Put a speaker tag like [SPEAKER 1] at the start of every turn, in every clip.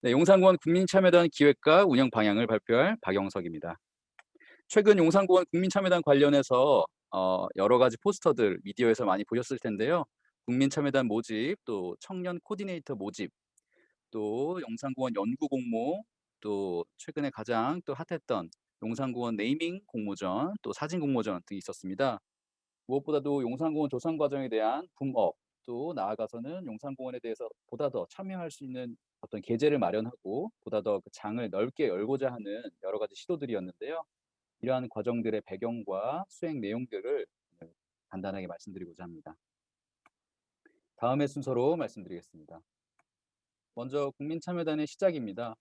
[SPEAKER 1] 네, 용산공원 국민참여단 기획과 운영 방향을 발표할 박영석입니다. 최근 용산공원 국민참여단 관련해서 여러 가지 포스터들 미디어에서 많이 보셨을 텐데요. 국민참여단 모집, 또 청년 코디네이터 모집, 또 용산공원 연구 공모, 또 최근에 가장 또 핫했던 용산공원 네이밍 공모전, 또 사진 공모전 등이 있었습니다. 무엇보다도 용산공원 조성 과정에 대한 붐업, 또 나아가서는 용산공원에 대해서 보다 더 참여할 수 있는 어떤 계제를 마련하고 보다 더 그 장을 넓게 열고자 하는 여러 가지 시도들이었는데요. 이러한 과정들의 배경과 수행 내용들을 오늘 간단하게 말씀드리고자 합니다. 다음의 순서로 말씀드리겠습니다. 먼저 국민참여단의 시작입니다.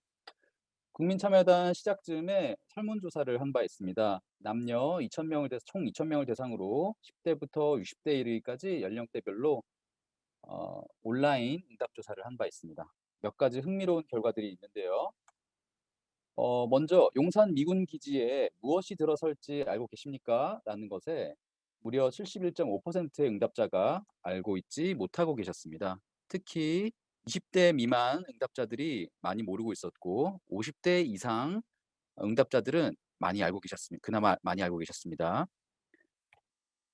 [SPEAKER 1] 국민참여단 시작 즈음에 설문조사를 한 바 있습니다. 남녀 2,000명을 총 2,000명을 대상으로 10대부터 60대 이르기까지 연령대별로 온라인 응답 조사를 한 바 있습니다. 몇 가지 흥미로운 결과들이 있는데요. 먼저 "용산 미군 기지에 무엇이 들어설지 알고 계십니까? 라는 것에 무려 71.5%의 응답자가 알고 있지 못하고 계셨습니다. 특히 20대 미만 응답자들이 많이 모르고 있었고 50대 이상 응답자들은 많이 알고 계셨습니다. 그나마 많이 알고 계셨습니다.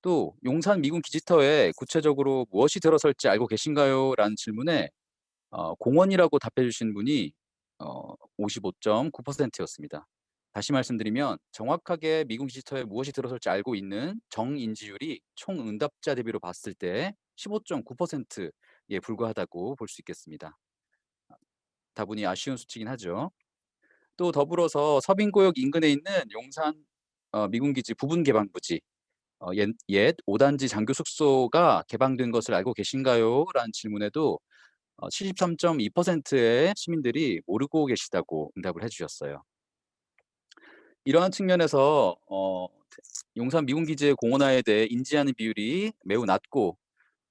[SPEAKER 1] 또 "용산 미군 기지터에 구체적으로 무엇이 들어설지 알고 계신가요? 라는 질문에 공원이라고 답해 주신 분이 55.9% 였습니다. 다시 말씀드리면 정확하게 미군 기지터에 무엇이 들어설지 알고 있는 정인지율이 총 응답자 대비로 봤을 때 15.9%에 불과하다고 볼 수 있겠습니다. 다분히 아쉬운 수치긴 하죠. 또 더불어서 서빙구역 인근에 있는 용산 미군 기지 부분 개방 부지 옛 5 단지 장교 숙소가 개방된 것을 알고 계신가요? 라는 질문에도 73.2%의 시민들이 모르고 계시다고 응답을 해 주셨어요. 이러한 측면에서 용산 미군 기지의 공원화에 대해 인지하는 비율이 매우 낮고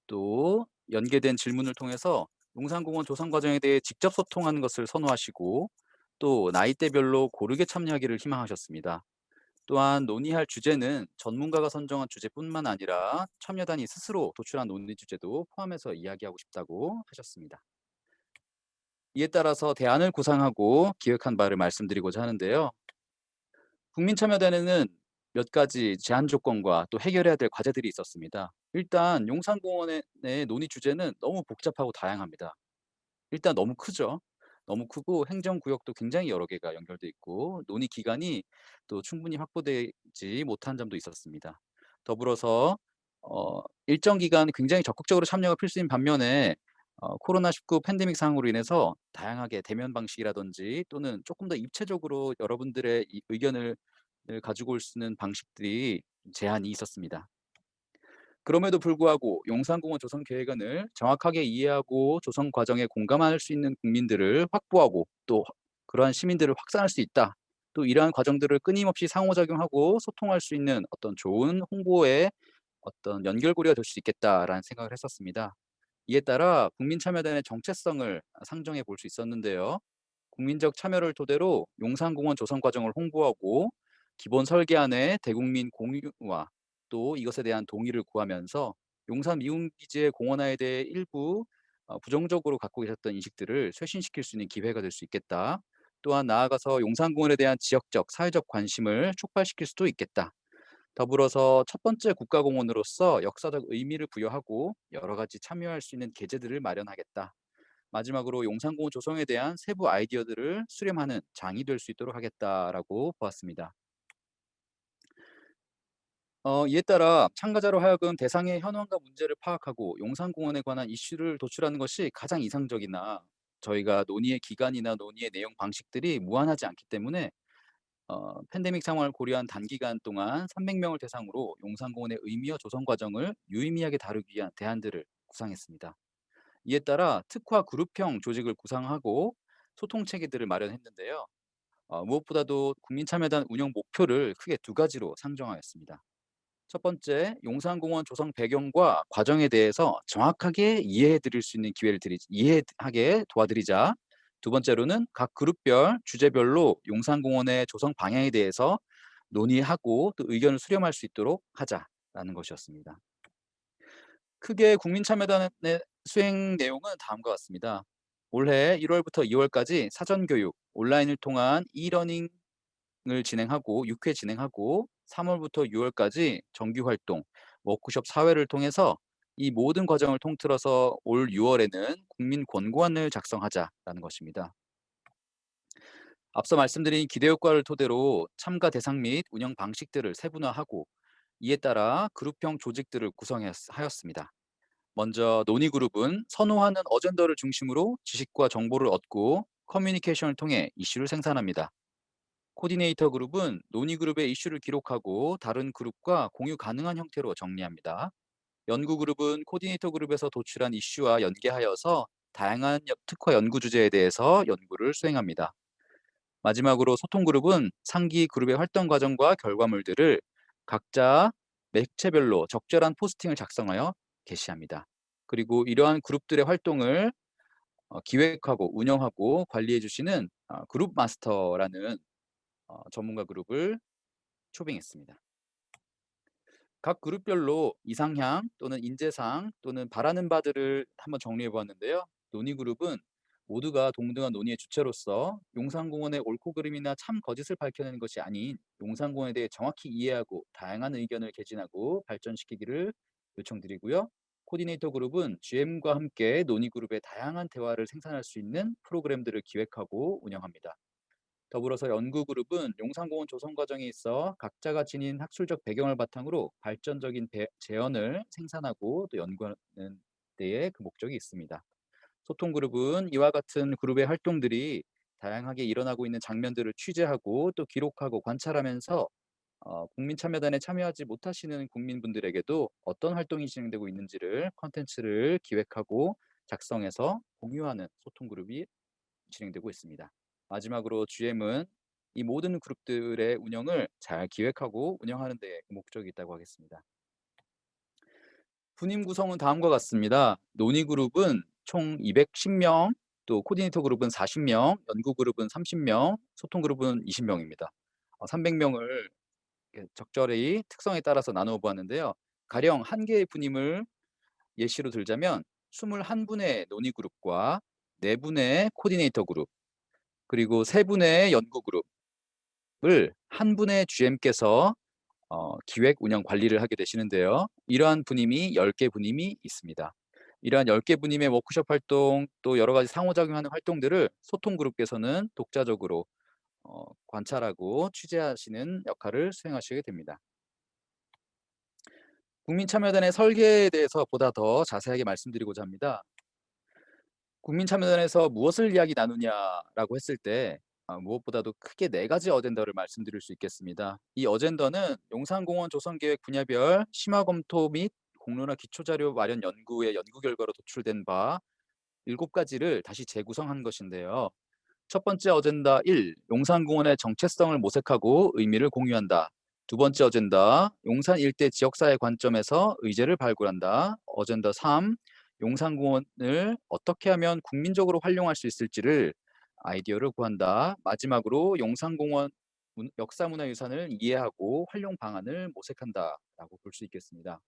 [SPEAKER 1] 또 연계된 질문을 통해서 용산공원 조성 과정에 대해 직접 소통하는 것을 선호하시고 또 나이대별로 고르게 참여하기를 희망하셨습니다. 또한 논의할 주제는 전문가가 선정한 주제뿐만 아니라 참여단이 스스로 도출한 논의 주제도 포함해서 이야기하고 싶다고 하셨습니다. 이에 따라서 대안을 구상하고 기획한 바를 말씀드리고자 하는데요. 국민참여단에는 몇 가지 제한 조건과 또 해결해야 될 과제들이 있었습니다. 일단 용산공원의 논의 주제는 너무 복잡하고 다양합니다. 일단 너무 크죠. 너무 크고 행정구역도 굉장히 여러 개가 연결돼 있고 논의 기간이 또 충분히 확보되지 못한 점도 있었습니다. 더불어서 일정 기간 굉장히 적극적으로 참여가 필수인 반면에 코로나19 팬데믹 상황으로 인해서 다양하게 대면 방식이라든지 또는 조금 더 입체적으로 여러분들의 이 의견을 가지고 올 수 있는 방식들이 제한이 있었습니다. 그럼에도 불구하고 용산공원 조성 계획안을 정확하게 이해하고 조성 과정에 공감할 수 있는 국민들을 확보하고 또 그러한 시민들을 확산할 수 있다. 또 이러한 과정들을 끊임없이 상호작용하고 소통할 수 있는 어떤 좋은 홍보의 어떤 연결고리가 될 수 있겠다라는 생각을 했었습니다. 이에 따라 국민참여단의 정체성을 상정해 볼 수 있었는데요. 국민적 참여를 토대로 용산공원 조성 과정을 홍보하고 기본 설계안의 대국민 공유와 또 이것에 대한 동의를 구하면서 용산 미군기지의 공원화에 대해 일부 부정적으로 갖고 계셨던 인식들을 쇄신시킬 수 있는 기회가 될 수 있겠다. 또한 나아가서 용산공원에 대한 지역적, 사회적 관심을 촉발시킬 수도 있겠다. 더불어서 첫 번째 국가공원으로서 역사적 의미를 부여하고 여러 가지 참여할 수 있는 계제들을 마련하겠다. 마지막으로 용산공원 조성에 대한 세부 아이디어들을 수렴하는 장이 될 수 있도록 하겠다라고 보았습니다. 이에 따라 참가자로 하여금 대상의 현황과 문제를 파악하고 용산공원에 관한 이슈를 도출하는 것이 가장 이상적이나 저희가 논의의 기간이나 논의의 내용 방식들이 무한하지 않기 때문에 팬데믹 상황을 고려한 단기간 동안 300명을 대상으로 용산공원의 의미와 조성 과정을 유의미하게 다루기 위한 대안들을 구상했습니다. 이에 따라 특화 그룹형 조직을 구상하고 소통 체계들을 마련했는데요. 무엇보다도 국민참여단 운영 목표를 크게 두 가지로 상정하였습니다. 첫 번째, 용산공원 조성 배경과 과정에 대해서 정확하게 이해해 드릴 수 있는 기회를 이해하게 도와드리자. 두 번째로는 각 그룹별, 주제별로 용산공원의 조성 방향에 대해서 논의하고 또 의견을 수렴할 수 있도록 하자라는 것이었습니다. 크게 국민참여단의 수행 내용은 다음과 같습니다. 올해 1월부터 2월까지 사전 교육, 온라인을 통한 e-러닝을 진행하고 6회 진행하고 3월부터 6월까지 정규 활동, 워크숍 사회를 통해서 이 모든 과정을 통틀어서 올 6월에는 국민 권고안을 작성하자라는 것입니다. 앞서 말씀드린 기대 효과를 토대로 참가 대상 및 운영 방식들을 세분화하고 이에 따라 그룹형 조직들을 구성하였습니다. 먼저 논의그룹은 선호하는 어젠더를 중심으로 지식과 정보를 얻고 커뮤니케이션을 통해 이슈를 생산합니다. 코디네이터 그룹은 논의그룹의 이슈를 기록하고 다른 그룹과 공유 가능한 형태로 정리합니다. 연구그룹은 코디네이터 그룹에서 도출한 이슈와 연계하여서 다양한 특화 연구 주제에 대해서 연구를 수행합니다. 마지막으로 소통그룹은 상기 그룹의 활동 과정과 결과물들을 각자 매체별로 적절한 포스팅을 작성하여 게시합니다. 그리고 이러한 그룹들의 활동을 기획하고 운영하고 관리해 주시는 그룹 마스터라는 전문가 그룹을 초빙했습니다. 각 그룹별로 이상향 또는 인재상 또는 바라는 바들을 한번 정리해 보았는데요. 논의그룹은 모두가 동등한 논의의 주체로서 용산공원의 옳고 그름이나 참 거짓을 밝혀내는 것이 아닌 용산공원에 대해 정확히 이해하고 다양한 의견을 개진하고 발전시키기를 요청드리고요. 코디네이터 그룹은 GM과 함께 논의그룹의 다양한 대화를 생산할 수 있는 프로그램들을 기획하고 운영합니다. 더불어서 연구그룹은 용산공원 조성 과정에 있어 각자가 지닌 학술적 배경을 바탕으로 발전적인 재현을 생산하고 또 연구하는 데에 그 목적이 있습니다. 소통그룹은 이와 같은 그룹의 활동들이 다양하게 일어나고 있는 장면들을 취재하고 또 기록하고 관찰하면서 국민참여단에 참여하지 못하시는 국민분들에게도 어떤 활동이 진행되고 있는지를 컨텐츠를 기획하고 작성해서 공유하는 소통그룹이 진행되고 있습니다. 마지막으로 GM은 이 모든 그룹들의 운영을 잘 기획하고 운영하는 데 목적이 있다고 하겠습니다. 분임 구성은 다음과 같습니다. 논의 그룹은 총 210명, 또 코디네이터 그룹은 40명, 연구 그룹은 30명, 소통 그룹은 20명입니다. 300명을 적절히 특성에 따라서 나누어 보았는데요. 가령 한 개의 분임을 예시로 들자면 21분의 논의 그룹과 4분의 코디네이터 그룹, 그리고 3분의 연구 그룹을 한 분의 GM께서 기획, 운영, 관리를 하게 되시는데요. 이러한 분임이 10개 분임이 있습니다. 이러한 10개 분임의 워크숍 활동 또 여러 가지 상호작용하는 활동들을 소통 그룹께서는 독자적으로 관찰하고 취재하시는 역할을 수행하시게 됩니다. 국민참여단의 설계에 대해서 보다 더 자세하게 말씀드리고자 합니다. 국민참여단에서 무엇을 이야기 나누냐라고 했을 때 무엇보다도 크게 4가지 어젠더를 말씀드릴 수 있겠습니다. 이 어젠더는 용산공원 조성계획 분야별 심화 검토 및 공론화 기초자료 마련 연구의 연구 결과로 도출된 바 7가지를 다시 재구성한 것인데요. 첫 번째 어젠다 1. 용산공원의 정체성을 모색하고 의미를 공유한다. 두 번째 어젠다 용산 일대 지역사회 관점에서 의제를 발굴한다. 어젠다 3. 용산공원을 어떻게 하면 국민적으로 활용할 수 있을지를 아이디어를 구한다. 마지막으로 용산공원 역사문화유산을 이해하고 활용 방안을 모색한다라고 볼 수 있겠습니다.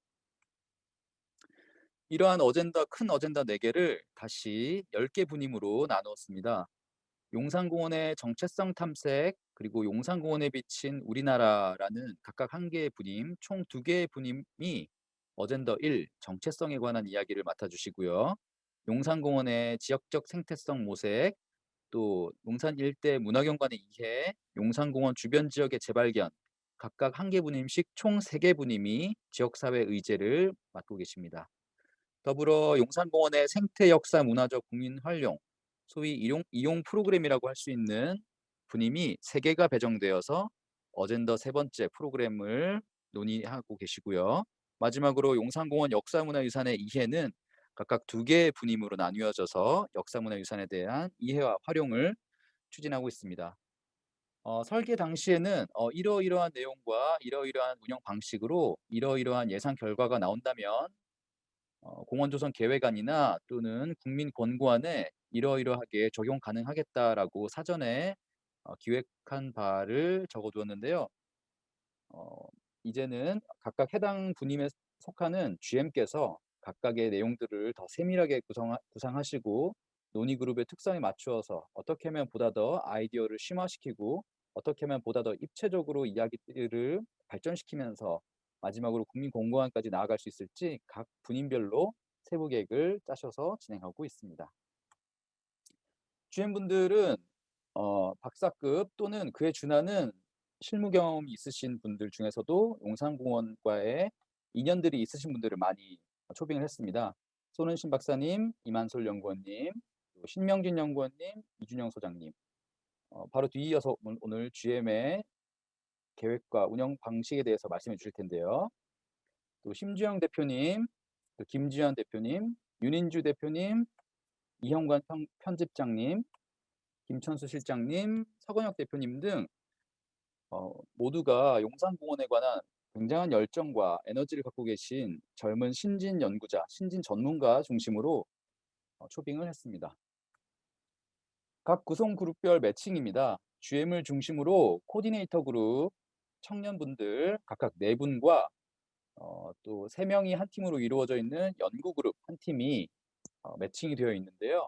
[SPEAKER 1] 이러한 어젠다, 큰 어젠다 4개를 다시 10개 분임으로 나누었습니다. 용산공원의 정체성 탐색, 그리고 용산공원에 비친 우리나라라는 각각 한 개의 분임, 총 2개의 분임이 어젠더 1, 정체성에 관한 이야기를 맡아주시고요. 용산공원의 지역적 생태성 모색, 또 용산 일대 문화경관의 이해, 용산공원 주변 지역의 재발견, 각각 한 개 분임씩 총 3개 분임이 지역사회 의제를 맡고 계십니다. 더불어 용산공원의 생태 역사 문화적 국민 활용, 소위 이용 프로그램이라고 할 수 있는 분임이 3개가 배정되어서 어젠더 3번째 프로그램을 논의하고 계시고요. 마지막으로 용산공원 역사문화유산의 이해는 각각 2개의 분임으로 나뉘어져서 역사문화유산에 대한 이해와 활용을 추진하고 있습니다. 설계 당시에는 이러이러한 내용과 이러이러한 운영 방식으로 이러이러한 예상 결과가 나온다면 공원 조성 계획안이나 또는 국민 권고안에 이러이러하게 적용 가능하겠다라고 사전에 기획한 바를 적어 두었는데요. 어 이제는 각각 해당 분임에 속하는 GM께서 각각의 내용들을 더 세밀하게 구상하시고 논의 그룹의 특성에 맞추어서 어떻게 하면 보다 더 아이디어를 심화시키고 어떻게 하면 보다 더 입체적으로 이야기들을 발전시키면서 마지막으로 국민 공공안까지 나아갈 수 있을지 각 분인별로 세부 계획을 짜셔서 진행하고 있습니다. 주연분들은 박사급 또는 그에 준하는 실무 경험이 있으신 분들 중에서도 용산공원과의 인연들이 있으신 분들을 많이 초빙을 했습니다. 손은신 박사님, 이만솔 연구원님, 또 신명진 연구원님, 이준영 소장님. 바로 뒤이어서 오늘 GM의 계획과 운영 방식에 대해서 말씀해 주실 텐데요. 또 심주영 대표님, 또 김지현 대표님, 윤인주 대표님, 이형관 편집장님, 김천수 실장님, 서건혁 대표님 등 모두가 용산공원에 관한 굉장한 열정과 에너지를 갖고 계신 젊은 신진 연구자, 신진 전문가 중심으로 초빙을 했습니다. 각 구성 그룹별 매칭입니다. GM을 중심으로 코디네이터 그룹 청년분들 각각 4분과 또 3명이 한 팀으로 이루어져 있는 연구 그룹 한 팀이 매칭이 되어 있는데요.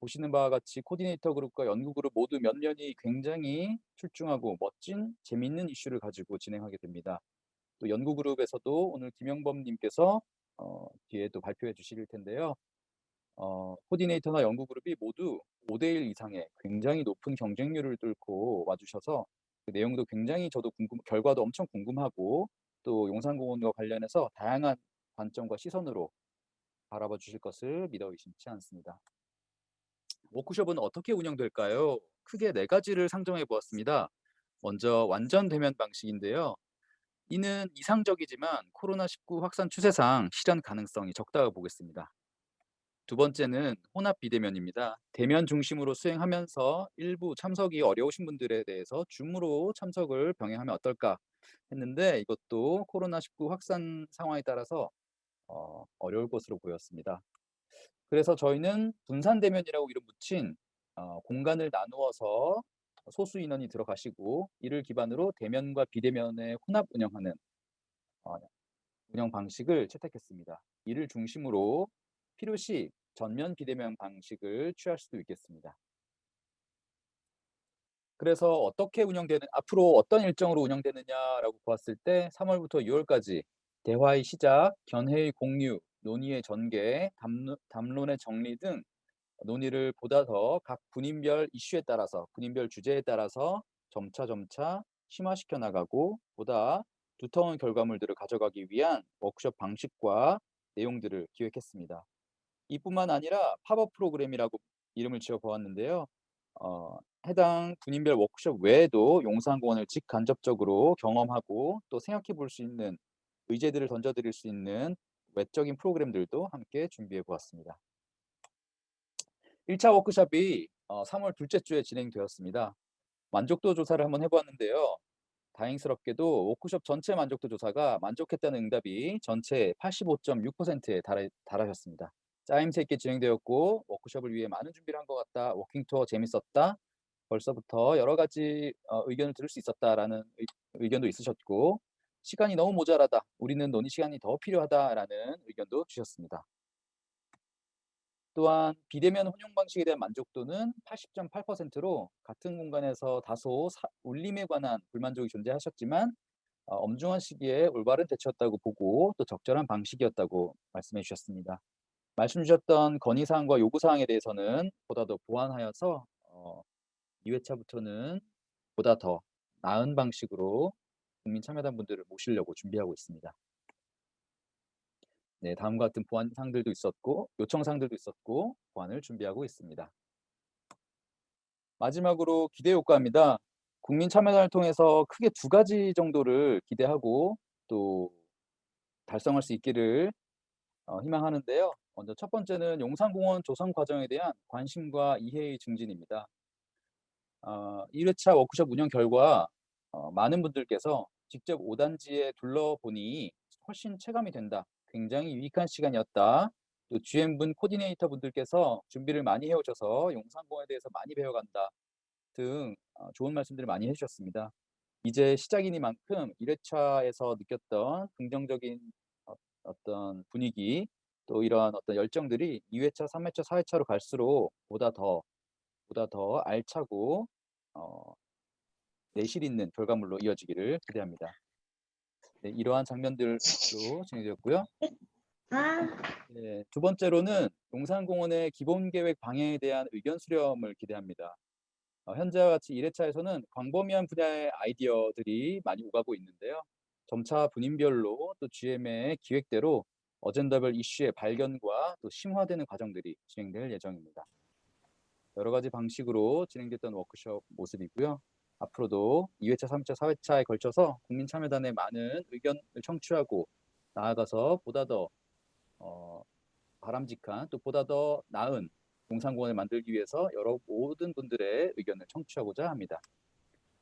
[SPEAKER 1] 보시는 바와 같이 코디네이터 그룹과 연구 그룹 모두 면면이 굉장히 출중하고 멋진 재미있는 이슈를 가지고 진행하게 됩니다. 또 연구 그룹에서도 오늘 김영범 님께서 뒤에 또 발표해 주실 텐데요. 코디네이터나 연구 그룹이 모두 5대 1 이상의 굉장히 높은 경쟁률을 뚫고 와 주셔서 그 내용도 굉장히 저도 결과도 엄청 궁금하고 또 용산공원과 관련해서 다양한 관점과 시선으로 바라봐 주실 것을 믿어 의심치 않습니다. 워크숍은 어떻게 운영될까요? 크게 4가지를 상정해 보았습니다. 먼저 완전 대면 방식인데요. 이는 이상적이지만 코로나19 확산 추세상 실현 가능성이 적다고 보겠습니다. 두 번째는 혼합 비대면입니다. 대면 중심으로 수행하면서 일부 참석이 어려우신 분들에 대해서 줌으로 참석을 병행하면 어떨까 했는데 이것도 코로나19 확산 상황에 따라서 어려울 것으로 보였습니다. 그래서 저희는 분산 대면이라고 이름 붙인 공간을 나누어서 소수 인원이 들어가시고 이를 기반으로 대면과 비대면의 혼합 운영하는 어, 운영 방식을 채택했습니다. 이를 중심으로 필요시 전면 비대면 방식을 취할 수도 있겠습니다. 그래서 어떻게 운영되는 앞으로 어떤 일정으로 운영되느냐라고 보았을 때 3월부터 6월까지 대화의 시작, 견해의 공유, 논의의 전개, 담론의 정리 등 논의를 보다 더 각 군인별 이슈에 따라서 군인별 주제에 따라서 점차 심화시켜 나가고 보다 두터운 결과물들을 가져가기 위한 워크숍 방식과 내용들을 기획했습니다. 이뿐만 아니라 팝업 프로그램이라고 이름을 지어 보았는데요. 해당 군인별 워크숍 외에도 용산공원을 직간접적으로 경험하고 또 생각해 볼 수 있는 의제들을 던져 드릴 수 있는 외적인 프로그램들도 함께 준비해 보았습니다. 1차 워크숍이 3월 둘째 주에 진행되었습니다. 만족도 조사를 한번 해 보았는데요. 다행스럽게도 워크숍 전체 만족도 조사가 만족했다는 응답이 전체 85.6%에 달하셨습니다. 짜임새 있게 진행되었고 워크숍을 위해 많은 준비를 한 것 같다. 워킹 투어 재밌었다. 벌써부터 여러 가지 의견을 들을 수 있었다라는 의견도 있으셨고 시간이 너무 모자라다. 우리는 논의 시간이 더 필요하다라는 의견도 주셨습니다. 또한 비대면 혼용 방식에 대한 만족도는 80.8%로 같은 공간에서 다소 울림에 관한 불만족이 존재하셨지만 엄중한 시기에 올바른 대처였다고 보고 또 적절한 방식이었다고 말씀해 주셨습니다. 말씀 주셨던 건의사항과 요구사항에 대해서는 보다 더 보완하여서 2회차부터는 보다 더 나은 방식으로 국민 참여단 분들을 모시려고 준비하고 있습니다. 네, 다음과 같은 보완 사항들도 있었고 요청 사항들도 있었고 보완을 준비하고 있습니다. 마지막으로 기대 효과입니다. 국민 참여단을 통해서 크게 2가지 정도를 기대하고 또 달성할 수 있기를 희망하는데요. 먼저 첫 번째는 용산공원 조성 과정에 대한 관심과 이해의 증진입니다. 1회차 워크숍 운영 결과 많은 분들께서 직접 오단지에 둘러보니 훨씬 체감이 된다. 굉장히 유익한 시간이었다. 또 GM분 코디네이터 분들께서 준비를 많이 해오셔서 용산공원에 대해서 많이 배워간다 등 좋은 말씀들을 많이 해주셨습니다. 이제 시작이니만큼 1회차에서 느꼈던 긍정적인 어떤 분위기 또 이러한 어떤 열정들이 2회차, 3회차, 4회차로 갈수록 보다 더 알차고 내실 있는 결과물로 이어지기를 기대합니다. 네, 이러한 장면들로 진행되었고요. 네, 두 번째로는 용산공원의 기본 계획 방향에 대한 의견 수렴을 기대합니다. 현재와 같이 1회차에서는 광범위한 분야의 아이디어들이 많이 오가고 있는데요. 점차 분인별로 또 GM의 기획대로 어젠더별 이슈의 발견과 또 심화되는 과정들이 진행될 예정입니다. 여러 가지 방식으로 진행됐던 워크숍 모습이고요. 앞으로도 2회차, 3회차, 4회차에 걸쳐서 국민참여단의 많은 의견을 청취하고 나아가서 보다 더 바람직한 또 보다 더 나은 용산공원을 만들기 위해서 모든 분들의 의견을 청취하고자 합니다.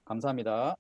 [SPEAKER 1] 감사합니다.